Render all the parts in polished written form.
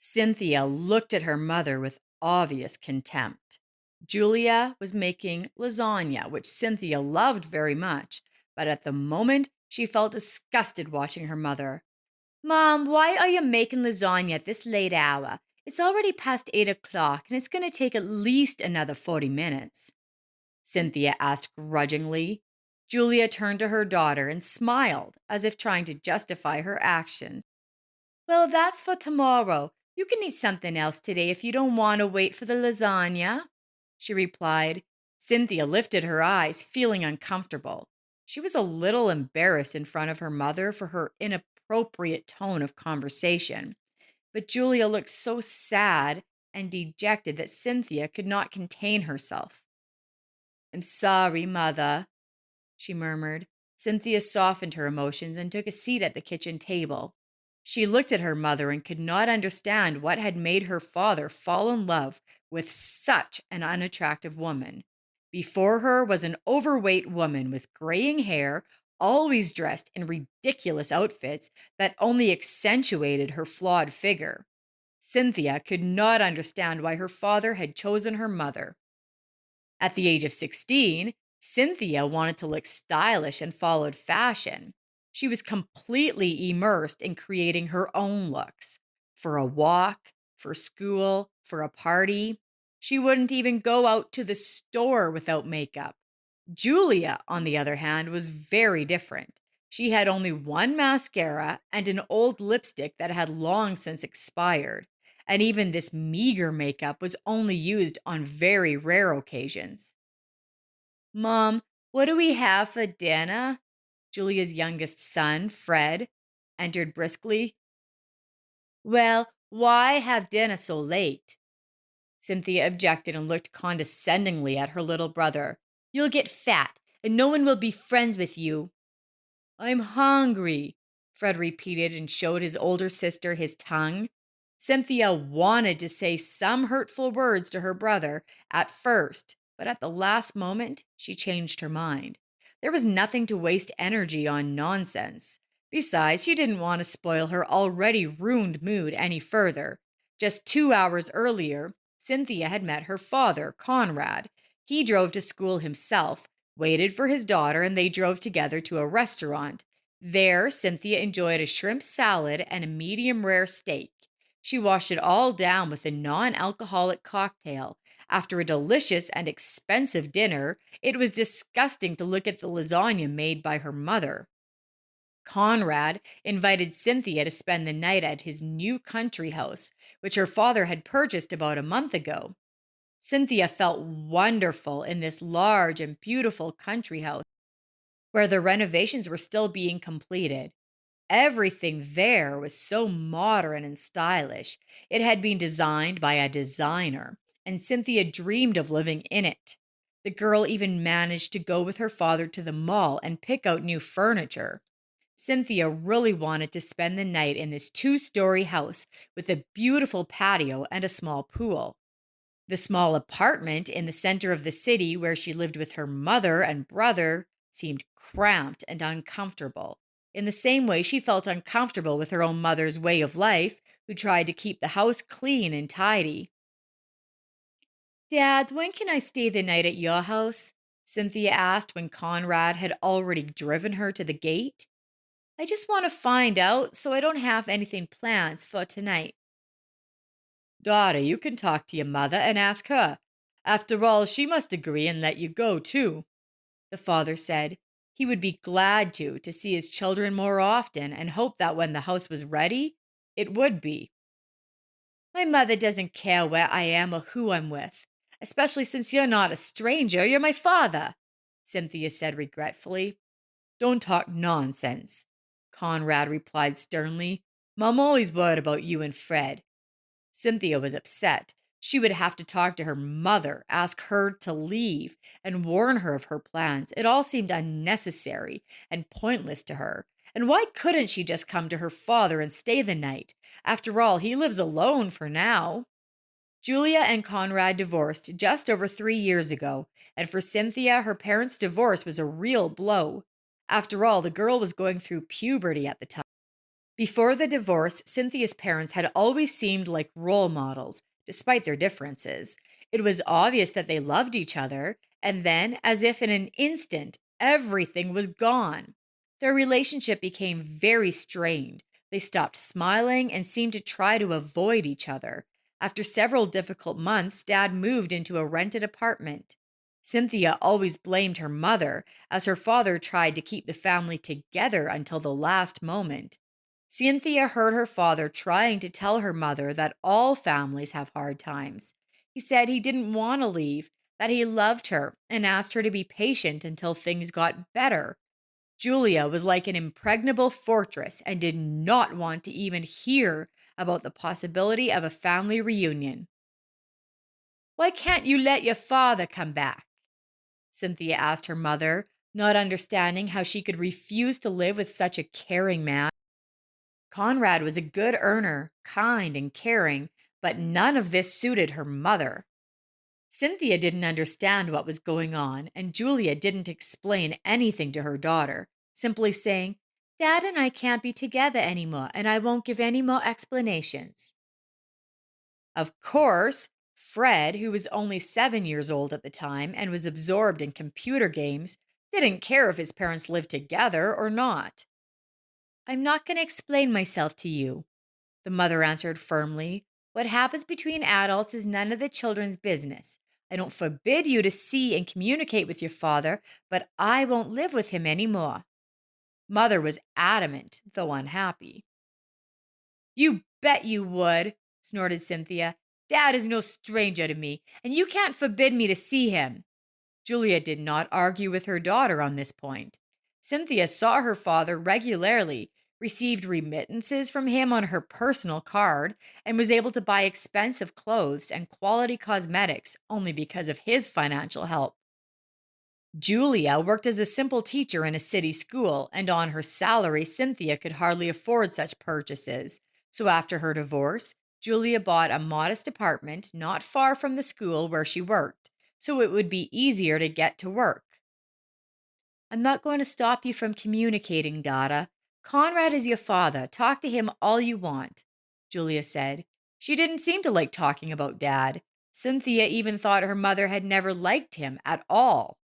Cynthia looked at her mother with obvious contempt. Julia was making lasagna, which Cynthia loved very much, but at the moment she felt disgusted watching her mother. Mom, why are you making lasagna at this late hour? It's already past 8 o'clock and it's going to take at least another 40 minutes. Cynthia asked grudgingly. Julia turned to her daughter and smiled, as if trying to justify her actions. Well, that's for tomorrow. You can eat something else today if you don't want to wait for the lasagna, she replied. Cynthia lifted her eyes, feeling uncomfortable. She was a little embarrassed in front of her mother for her inappropriate tone of conversation, but Julia looked so sad and dejected that Cynthia could not contain herself. I'm sorry, mother, she murmured. Cynthia softened her emotions and took a seat at the kitchen table. She looked at her mother and could not understand what had made her father fall in love with such an unattractive woman. Before her was an overweight woman with graying hair, always dressed in ridiculous outfits that only accentuated her flawed figure. Cynthia could not understand why her father had chosen her mother. At the age of 16, Cynthia wanted to look stylish and followed fashion. She was completely immersed in creating her own looks. For a walk, for school, for a party. She wouldn't even go out to the store without makeup. Julia, on the other hand, was very different. She had only one mascara and an old lipstick that had long since expired, and even this meager makeup was only used on very rare occasions. Mom, what do we have for dinner? Julia's youngest son, Fred, entered briskly. Well, why have dinner so late? Cynthia objected and looked condescendingly at her little brother. You'll get fat, and no one will be friends with you. I'm hungry, Fred repeated and showed his older sister his tongue. Cynthia wanted to say some hurtful words to her brother at first, but at the last moment she changed her mind. There was nothing to waste energy on nonsense. Besides, she didn't want to spoil her already ruined mood any further. Just 2 hours earlier, Cynthia had met her father, Conrad. He drove to school himself, waited for his daughter, and they drove together to a restaurant. There, Cynthia enjoyed a shrimp salad and a medium rare steak. She washed it all down with a non alcoholic cocktail. After a delicious and expensive dinner, it was disgusting to look at the lasagna made by her mother. Conrad invited Cynthia to spend the night at his new country house, which her father had purchased about a month ago. Cynthia felt wonderful in this large and beautiful country house where the renovations were still being completed. Everything there was so modern and stylish. It had been designed by a designer, and Cynthia dreamed of living in it. The girl even managed to go with her father to the mall and pick out new furniture. Cynthia really wanted to spend the night in this two-story house with a beautiful patio and a small pool. The small apartment in the center of the city where she lived with her mother and brother seemed cramped and uncomfortable. In the same way, she felt uncomfortable with her own mother's way of life, who tried to keep the house clean and tidy. Dad, when can I stay the night at your house? Cynthia asked when Conrad had already driven her to the gate. I just want to find out so I don't have anything planned for tonight. Daughter, you can talk to your mother and ask her. After all, she must agree and let you go, too, the father said. He would be glad to see his children more often and hoped that when the house was ready, it would be. My mother doesn't care where I am or who I'm with, especially since you're not a stranger, you're my father, Cynthia said regretfully. Don't talk nonsense, Conrad replied sternly. Mom always worried about you and Fred. Cynthia was upset. She would have to talk to her mother, ask her to leave, and warn her of her plans. It all seemed unnecessary and pointless to her. And why couldn't she just come to her father and stay the night? After all, he lives alone for now. Julia and Conrad divorced just over 3 years ago, and for Cynthia, her parents' divorce was a real blow. After all, the girl was going through puberty at the time. Before the divorce, Cynthia's parents had always seemed like role models, despite their differences. It was obvious that they loved each other, and then, as if in an instant, everything was gone. Their relationship became very strained. They stopped smiling and seemed to try to avoid each other. After several difficult months, Dad moved into a rented apartment. Cynthia always blamed her mother, as her father tried to keep the family together until the last moment. Cynthia heard her father trying to tell her mother that all families have hard times. He said he didn't want to leave, that he loved her, and asked her to be patient until things got better. Julia was like an impregnable fortress and did not want to even hear about the possibility of a family reunion. "Why can't you let your father come back?" Cynthia asked her mother, not understanding how she could refuse to live with such a caring man. Conrad was a good earner, kind and caring, but none of this suited her mother. Cynthia didn't understand what was going on, and Julia didn't explain anything to her daughter, simply saying, "Dad and I can't be together anymore, and I won't give any more explanations." Of course, Fred, who was only 7 years old at the time and was absorbed in computer games, didn't care if his parents lived together or not. "I'm not going to explain myself to you," the mother answered firmly. "What happens between adults is none of the children's business. I don't forbid you to see and communicate with your father, but I won't live with him anymore." Mother was adamant, though unhappy. "You bet you would," snorted Cynthia. "Dad is no stranger to me, and you can't forbid me to see him." Julia did not argue with her daughter on this point. Cynthia saw her father regularly, received remittances from him on her personal card, and was able to buy expensive clothes and quality cosmetics only because of his financial help. Julia worked as a simple teacher in a city school, and on her salary, Cynthia could hardly afford such purchases. So after her divorce, Julia bought a modest apartment not far from the school where she worked, so it would be easier to get to work. "I'm not going to stop you from communicating, Dada. Conrad is your father. Talk to him all you want," Julia said. She didn't seem to like talking about Dad. Cynthia even thought her mother had never liked him at all.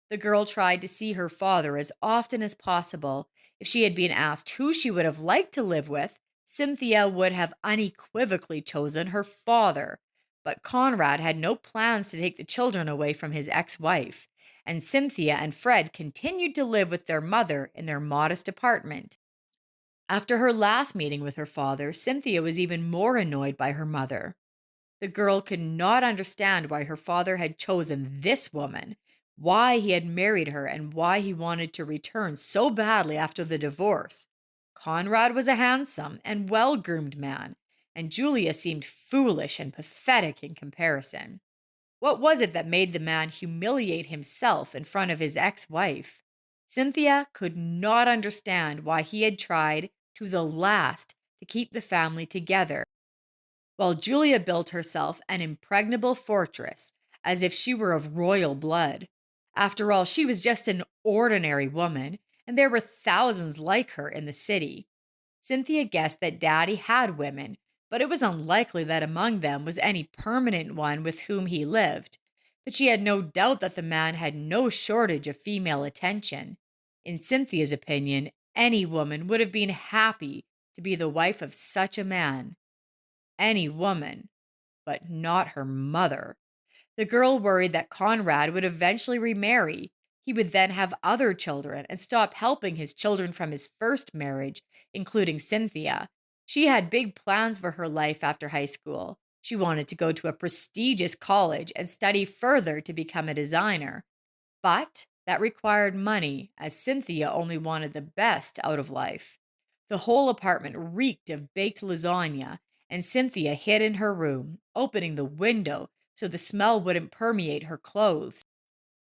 The girl tried to see her father as often as possible. If she had been asked who she would have liked to live with, Cynthia would have unequivocally chosen her father. But Conrad had no plans to take the children away from his ex wife, and Cynthia and Fred continued to live with their mother in their modest apartment. After her last meeting with her father, Cynthia was even more annoyed by her mother. The girl could not understand why her father had chosen this woman, why he had married her, and why he wanted to return so badly after the divorce. Conrad was a handsome and well groomed man, and Julia seemed foolish and pathetic in comparison. What was it that made the man humiliate himself in front of his ex wife? Cynthia could not understand why he had tried to the last to keep the family together while Julia built herself an impregnable fortress as if she were of royal blood. After all, she was just an ordinary woman, and there were thousands like her in the city. Cynthia guessed that Daddy had women, but it was unlikely that among them was any permanent one with whom he lived. But she had no doubt that the man had no shortage of female attention. In Cynthia's opinion, any woman would have been happy to be the wife of such a man. Any woman, but not her mother. The girl worried that Conrad would eventually remarry. He would then have other children and stop helping his children from his first marriage, including Cynthia. She had big plans for her life after high school. She wanted to go to a prestigious college and study further to become a designer. But that required money, as Cynthia only wanted the best out of life. The whole apartment reeked of baked lasagna, and Cynthia hid in her room, opening the window so the smell wouldn't permeate her clothes.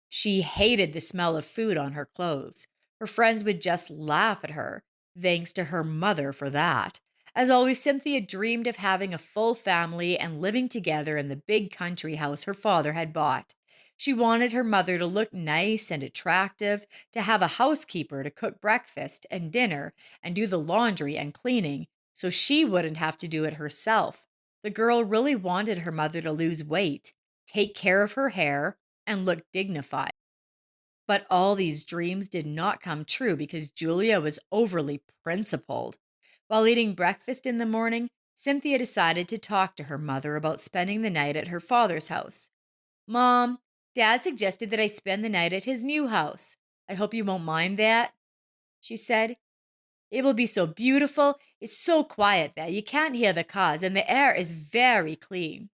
She hated the smell of food on her clothes. Her friends would just laugh at her, thanks to her mother for that. As always, Cynthia dreamed of having a full family and living together in the big country house her father had bought. She wanted her mother to look nice and attractive, to have a housekeeper to cook breakfast and dinner and do the laundry and cleaning so she wouldn't have to do it herself. The girl really wanted her mother to lose weight, take care of her hair, and look dignified. But all these dreams did not come true because Julia was overly principled. While eating breakfast in the morning, Cynthia decided to talk to her mother about spending the night at her father's house. Mom, Dad suggested that I spend the night at his new house. I hope you won't mind that, she said. It will be so beautiful. It's so quiet there. You can't hear the cars, and the air is very clean.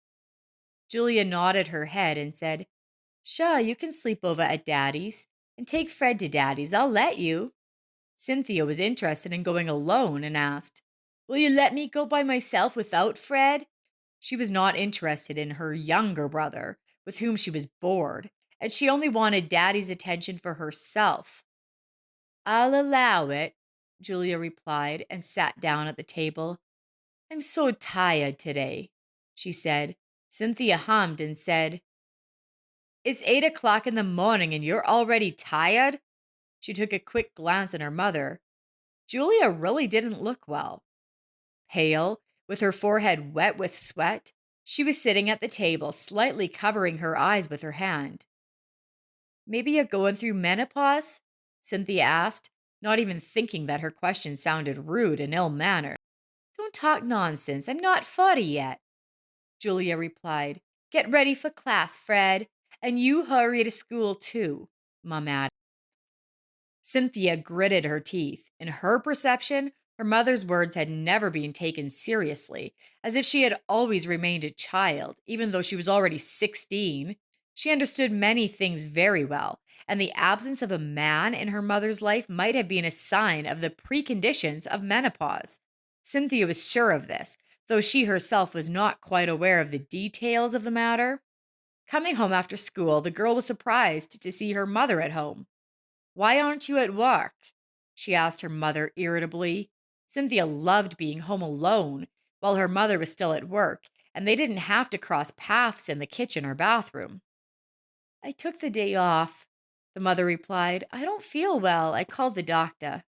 Julia nodded her head and said, Sure, you can sleep over at Daddy's and take Fred to Daddy's. I'll let you. Cynthia was interested in going alone and asked, Will you let me go by myself without Fred? She was not interested in her younger brother, with whom she was bored, and she only wanted Daddy's attention for herself. I'll allow it, Julia replied and sat down at the table. I'm so tired today, she said. Cynthia hummed and said, It's 8 o'clock in the morning and you're already tired? She took a quick glance at her mother. Julia really didn't look well. Pale, with her forehead wet with sweat, she was sitting at the table, slightly covering her eyes with her hand. Maybe you're going through menopause? Cynthia asked, not even thinking that her question sounded rude and ill mannered. Don't talk nonsense. I'm not 40 yet, Julia replied. Get ready for class, Fred. And you hurry to school, too, Mum added. Cynthia gritted her teeth. In her perception, her mother's words had never been taken seriously, as if she had always remained a child, even though she was already 16. She understood many things very well, and the absence of a man in her mother's life might have been a sign of the preconditions of menopause. Cynthia was sure of this, though she herself was not quite aware of the details of the matter. Coming home after school, the girl was surprised to see her mother at home. Why aren't you at work? She asked her mother irritably. Cynthia loved being home alone while her mother was still at work, and they didn't have to cross paths in the kitchen or bathroom. I took the day off, the mother replied. I don't feel well. I called the doctor.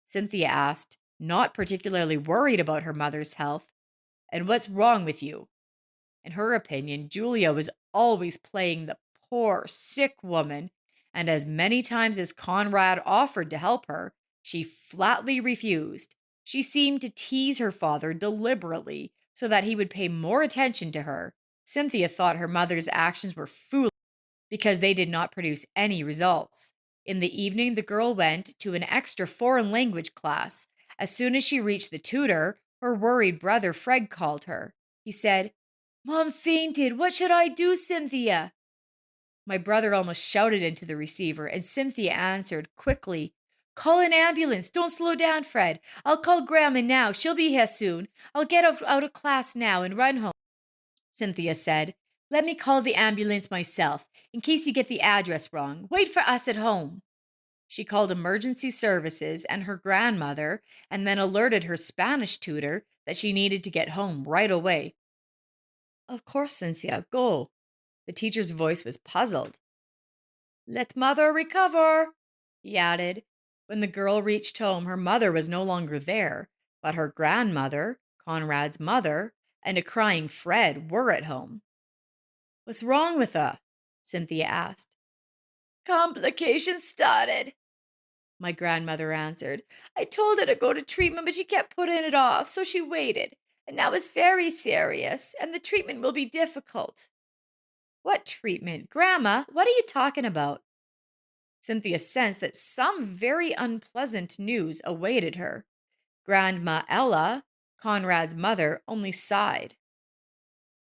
Cynthia asked, not particularly worried about her mother's health. And what's wrong with you? In her opinion, Julia was always playing the poor, sick woman, and as many times as Conrad offered to help her, she flatly refused. She seemed to tease her father deliberately so that he would pay more attention to her. Cynthia thought her mother's actions were foolish because they did not produce any results. In the evening, the girl went to an extra foreign language class. As soon as she reached the tutor, her worried brother Fred called her. He said, Mom fainted. What should I do, Cynthia? My brother almost shouted into the receiver, and Cynthia answered quickly, Call an ambulance. Don't slow down, Fred. I'll call Grandma now. She'll be here soon. I'll get out of class now and run home. Cynthia said, Let me call the ambulance myself, in case you get the address wrong. Wait for us at home. She called emergency services and her grandmother, and then alerted her Spanish tutor that she needed to get home right away. Of course, Cynthia, go. The teacher's voice was puzzled. Let mother recover, he added. When the girl reached home, her mother was no longer there, but her grandmother, Conrad's mother, and a crying Fred were at home. What's wrong with her? Cynthia asked. Complications started, my grandmother answered. I told her to go to treatment, but she kept putting it off, so she waited. And now it's very serious, and the treatment will be difficult. What treatment? Grandma, what are you talking about? Cynthia sensed that some very unpleasant news awaited her. Grandma Ella, Conrad's mother, only sighed.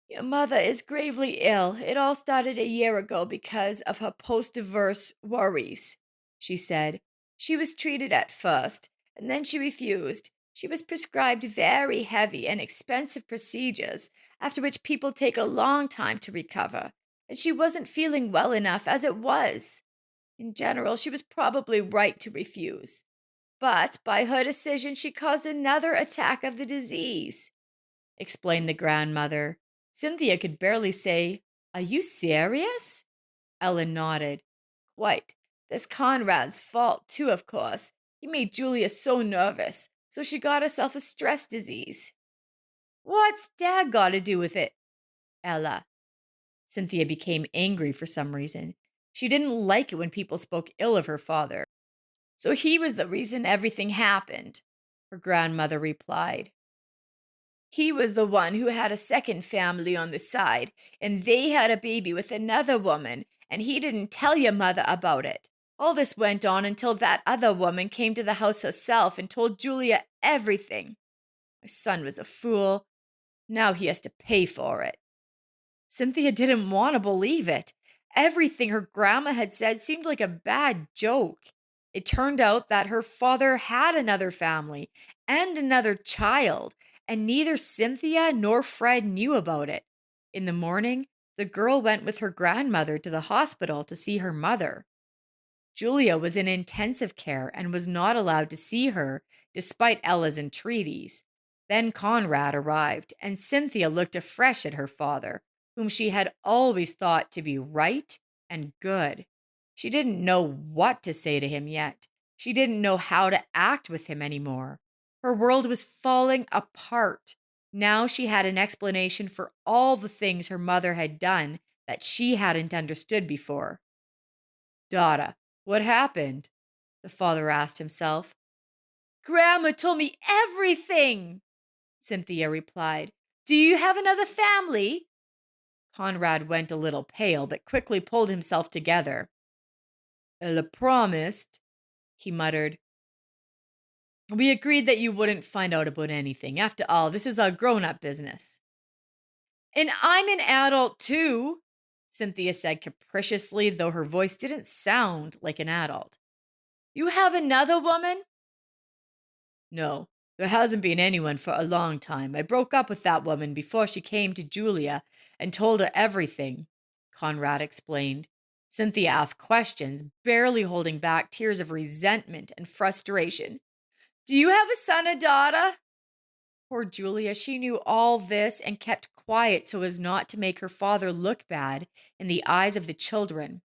Your mother is gravely ill. It all started a year ago because of her post-divorce worries, she said. She was treated at first, and then she refused. She was prescribed very heavy and expensive procedures, after which people take a long time to recover, and she wasn't feeling well enough as it was. In general, she was probably right to refuse. But by her decision, she caused another attack of the disease, explained the grandmother. Cynthia could barely say, Are you serious? Ellen nodded. Quite. This Conrad's fault, too, of course. He made Julia so nervous, so she got herself a stress disease. What's Dad got to do with it? Ella. Cynthia became angry for some reason. She didn't like it when people spoke ill of her father. So he was the reason everything happened, her grandmother replied. He was the one who had a second family on the side, and they had a baby with another woman, and he didn't tell your mother about it. All this went on until that other woman came to the house herself and told Julia everything. My son was a fool. Now he has to pay for it. Cynthia didn't want to believe it. Everything her grandma had said seemed like a bad joke. It turned out that her father had another family and another child, and neither Cynthia nor Fred knew about it. In the morning, the girl went with her grandmother to the hospital to see her mother. Julia was in intensive care and was not allowed to see her, despite Ella's entreaties. Then Conrad arrived, and Cynthia looked afresh at her father, whom she had always thought to be right and good. She didn't know what to say to him yet. She didn't know how to act with him anymore. Her world was falling apart. Now she had an explanation for all the things her mother had done that she hadn't understood before. Dada, what happened? The father asked himself. Grandma told me everything, Cynthia replied. Do you have another family? Conrad went a little pale, but quickly pulled himself together. Ella promised, he muttered. We agreed that you wouldn't find out about anything. After all, this is our grown-up business. And I'm an adult too, Cynthia said capriciously, though her voice didn't sound like an adult. You have another woman? No, there hasn't been anyone for a long time. I broke up with that woman before she came to Julia and told her everything, Conrad explained. Cynthia asked questions, barely holding back tears of resentment and frustration. Do you have a son or daughter? Poor Julia, she knew all this and kept quiet so as not to make her father look bad in the eyes of the children.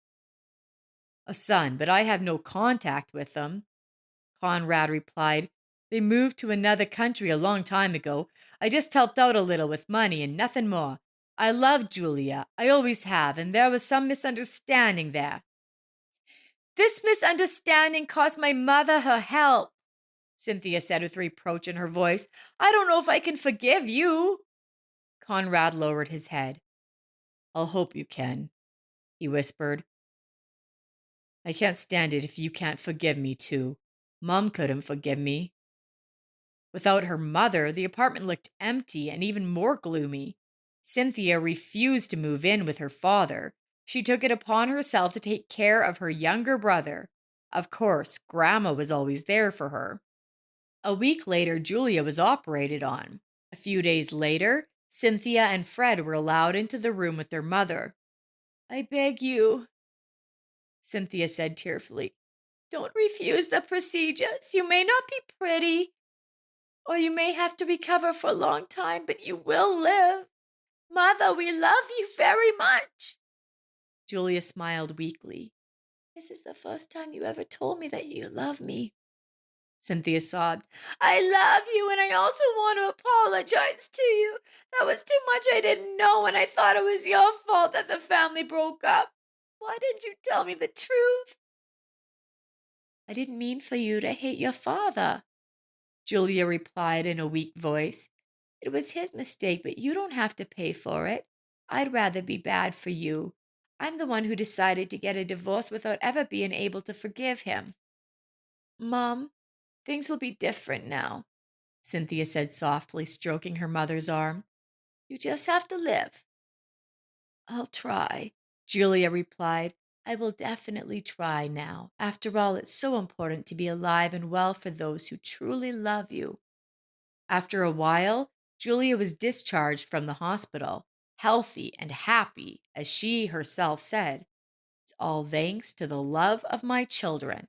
A son, but I have no contact with them, Conrad replied. They moved to another country a long time ago. I just helped out a little with money and nothing more. I love Julia. I always have, and there was some misunderstanding there. This misunderstanding cost my mother her help, Cynthia said with reproach in her voice. I don't know if I can forgive you. Conrad lowered his head. I'll hope you can, he whispered. I can't stand it if you can't forgive me, too. Mom couldn't forgive me. Without her mother, the apartment looked empty and even more gloomy. Cynthia refused to move in with her father. She took it upon herself to take care of her younger brother. Of course, Grandma was always there for her. A week later, Julia was operated on. A few days later, Cynthia and Fred were allowed into the room with their mother. I beg you, Cynthia said tearfully, don't refuse the procedures. You may not be pretty, or you may have to recover for a long time, but you will live. Mother, we love you very much. Julia smiled weakly. This is the first time you ever told me that you love me. Cynthia sobbed. I love you, and I also want to apologize to you. That was too much I didn't know, and I thought it was your fault that the family broke up. Why didn't you tell me the truth? I didn't mean for you to hate your father, Julia replied in a weak voice. It was his mistake, but you don't have to pay for it. I'd rather be bad for you. I'm the one who decided to get a divorce without ever being able to forgive him. Mom, things will be different now, Cynthia said softly, stroking her mother's arm. You just have to live. I'll try, Julia replied. I will definitely try now. After all, it's so important to be alive and well for those who truly love you. After a while, Julia was discharged from the hospital, healthy and happy, as she herself said. It's all thanks to the love of my children.